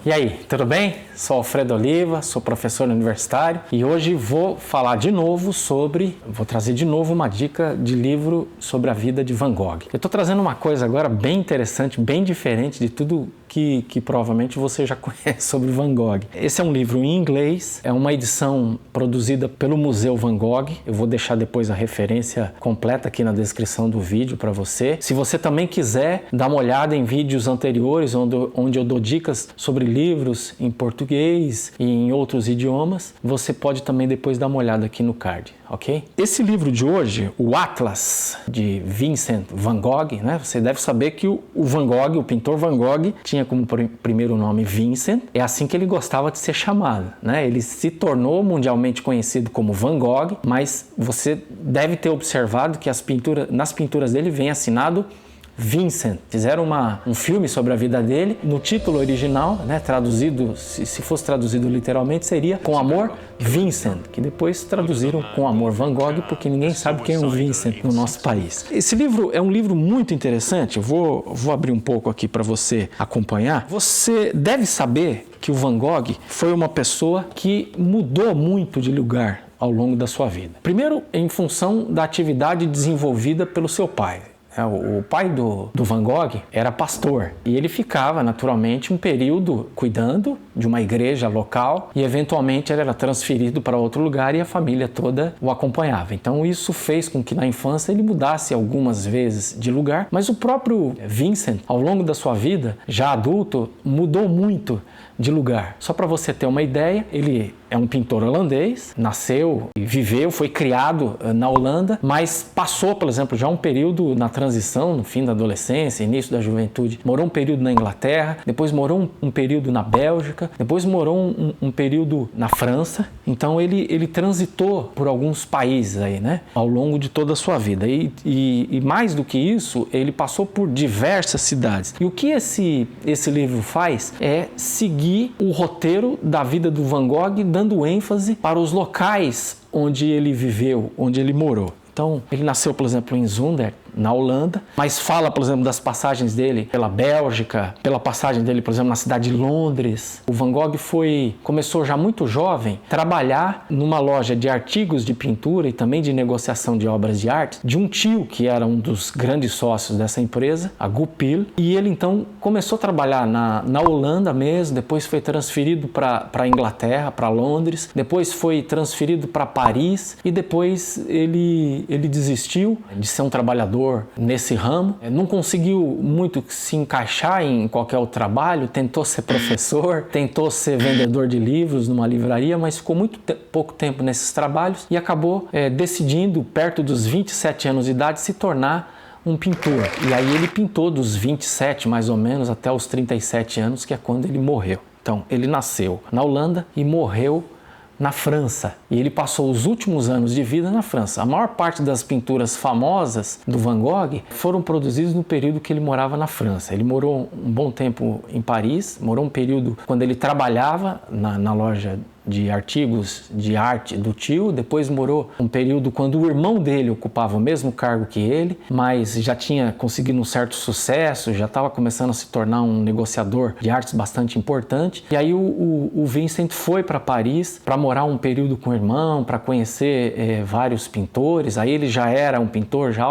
E aí, tudo bem? Sou Alfredo Oliva, sou professor universitário e hoje vou trazer de novo uma dica de livro sobre a vida de Van Gogh. Eu estou trazendo uma coisa agora bem interessante, bem diferente de tudo que provavelmente você já conhece sobre Van Gogh. Esse é um livro em inglês, é uma edição produzida pelo Museu Van Gogh. Eu vou deixar depois a referência completa aqui na descrição do vídeo para você. Se você também quiser dar uma olhada em vídeos anteriores, onde eu dou dicas sobre livros em português e em outros idiomas, você pode também depois dar uma olhada aqui no card, ok? Esse livro de hoje, o Atlas, de Vincent van Gogh, né? Você deve saber que o Van Gogh, o pintor Van Gogh, tinha como primeiro nome Vincent. É assim que ele gostava de ser chamado, né? Ele se tornou mundialmente conhecido como Van Gogh, mas você deve ter observado que nas pinturas dele vem assinado Vincent. Fizeram um filme sobre a vida dele. No título original, né, traduzido, se fosse traduzido literalmente, seria Com Amor, Vincent, que depois traduziram Com Amor Van Gogh, porque ninguém sabe quem é o Vincent no nosso país. Esse livro é um livro muito interessante. Eu vou abrir um pouco aqui para você acompanhar. Você deve saber que o Van Gogh foi uma pessoa que mudou muito de lugar ao longo da sua vida. Primeiro, em função da atividade desenvolvida pelo seu pai. O pai do Van Gogh era pastor e ele ficava naturalmente um período cuidando de uma igreja local e eventualmente ele era transferido para outro lugar e a família toda o acompanhava. Então isso fez com que na infância ele mudasse algumas vezes de lugar, mas o próprio Vincent, ao longo da sua vida, já adulto, mudou muito de lugar. Só para você ter uma ideia, ele é um pintor holandês, nasceu e viveu, foi criado na Holanda, mas passou, por exemplo, já um período na transição, no fim da adolescência, início da juventude, morou um período na Inglaterra, depois morou um período na Bélgica, depois morou um período na França. Então ele transitou por alguns países aí, né, ao longo de toda a sua vida. E mais do que isso, ele passou por diversas cidades. E o que esse livro faz é seguir o roteiro da vida do Van Gogh, dando ênfase para os locais onde ele viveu, onde ele morou. Então, ele nasceu, por exemplo, em Zundert, na Holanda, mas fala, por exemplo, das passagens dele pela Bélgica, pela passagem dele, por exemplo, na cidade de Londres. O Van Gogh começou já muito jovem a trabalhar numa loja de artigos de pintura e também de negociação de obras de arte de um tio que era um dos grandes sócios dessa empresa, a Goupil, e ele então começou a trabalhar na Holanda mesmo, depois foi transferido para a Inglaterra, para Londres, depois foi transferido para Paris e depois ele desistiu de ser um trabalhador nesse ramo, não conseguiu muito se encaixar em qualquer outro trabalho, tentou ser professor, tentou ser vendedor de livros numa livraria, mas ficou pouco tempo nesses trabalhos e acabou decidindo, perto dos 27 anos de idade, se tornar um pintor. E aí ele pintou dos 27 mais ou menos até os 37 anos, que é quando ele morreu. Então ele nasceu na Holanda e morreu na França, e ele passou os últimos anos de vida na França. A maior parte das pinturas famosas do Van Gogh foram produzidas no período que ele morava na França. Ele morou um bom tempo em Paris, morou um período quando ele trabalhava na loja de artigos de arte do tio, depois morou um período quando o irmão dele ocupava o mesmo cargo que ele, mas já tinha conseguido um certo sucesso, já estava começando a se tornar um negociador de artes bastante importante. E aí o Vincent foi para Paris para morar um período com o irmão, para conhecer vários pintores. Aí ele já era um pintor, já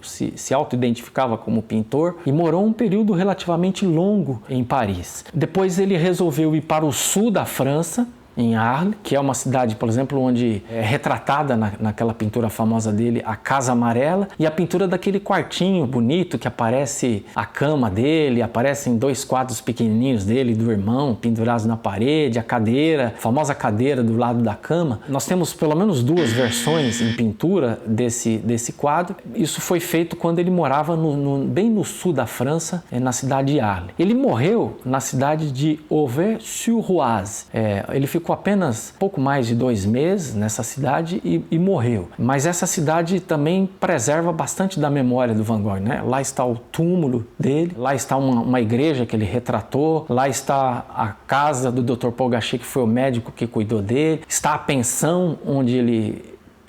se auto-identificava como pintor e morou um período relativamente longo em Paris. Depois ele resolveu ir para o sul da França, em Arles, que é uma cidade, por exemplo, onde é retratada naquela pintura famosa dele, a Casa Amarela, e a pintura daquele quartinho bonito que aparece a cama dele, aparecem 2 quadros pequenininhos dele e do irmão pendurados na parede, a cadeira, a famosa cadeira do lado da cama. Nós temos pelo menos 2 versões em pintura desse quadro. Isso foi feito quando ele morava bem no sul da França, na cidade de Arles. Ele morreu na cidade de Auvers-sur-Oise. Ele ficou apenas pouco mais de 2 meses nessa cidade e morreu. Mas essa cidade também preserva bastante da memória do Van Gogh, né? Lá está o túmulo dele, lá está uma igreja que ele retratou, lá está a casa do Dr. Paul Gachet, que foi o médico que cuidou dele, está a pensão onde ele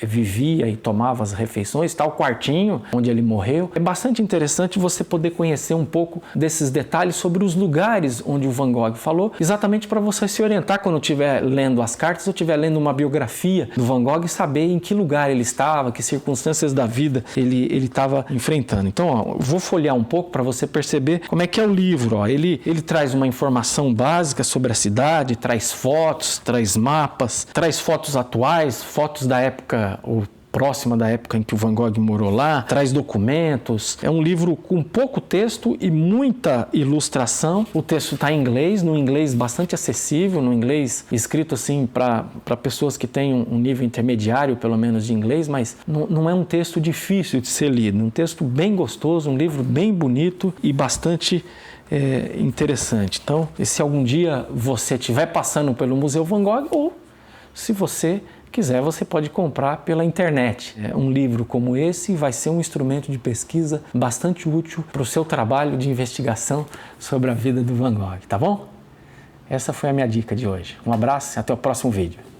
vivia e tomava as refeições, está o quartinho onde ele morreu. É bastante interessante você poder conhecer um pouco desses detalhes sobre os lugares onde o Van Gogh falou, exatamente para você se orientar quando estiver lendo as cartas ou estiver lendo uma biografia do Van Gogh e saber em que lugar ele estava, que circunstâncias da vida ele estava enfrentando. Então, ó, eu vou folhear um pouco para você perceber como é que é o livro. Ó. Ele traz uma informação básica sobre a cidade, traz fotos, traz mapas, traz fotos atuais, fotos da época ou próxima da época em que o Van Gogh morou lá, traz documentos. É um livro com pouco texto e muita ilustração. O texto está em inglês, num inglês bastante acessível, num inglês escrito assim para pessoas que têm um nível intermediário, pelo menos, de inglês, mas não é um texto difícil de ser lido. Um texto bem gostoso, um livro bem bonito e bastante interessante. Então, se algum dia você estiver passando pelo Museu Van Gogh, ou se você quiser, você pode comprar pela internet. Um livro como esse vai ser um instrumento de pesquisa bastante útil para o seu trabalho de investigação sobre a vida do Van Gogh, tá bom? Essa foi a minha dica de hoje. Um abraço e até o próximo vídeo.